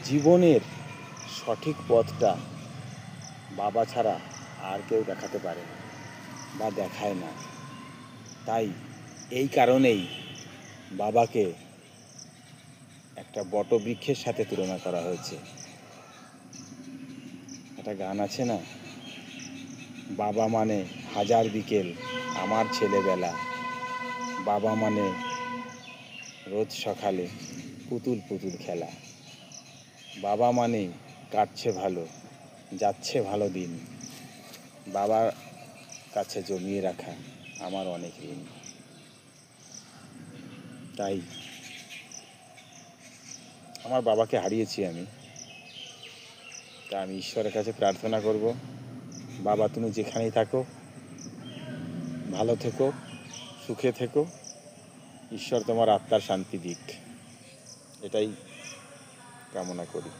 জীবনের সঠিক পথটা বাবা ছাড়া আর কেউ দেখাতে পারে না বা দেখায় না। তাই এই কারণেই বাবাকে একটা বটবৃক্ষের সাথে তুলনা করা হয়েছে। একটা গান আছে না, বাবা মানে হাজার বিকেল আমার ছেলেবেলা, বাবা মানে রোজ সকালে পুতুল পুতুল খেলা, বাবা মানে কাটছে ভালো যাচ্ছে ভালো দিন, বাবার কাছে জমিয়ে রাখা আমার অনেক ঋণ। তাই আমার বাবাকে হারিয়েছি আমি, তা আমি ঈশ্বরের কাছে প্রার্থনা করব, বাবা তুমি যেখানেই থাকো ভালো থেকো, সুখে থেকো, ঈশ্বর তোমার আত্মার শান্তি দিক, এটাই কামনা করি।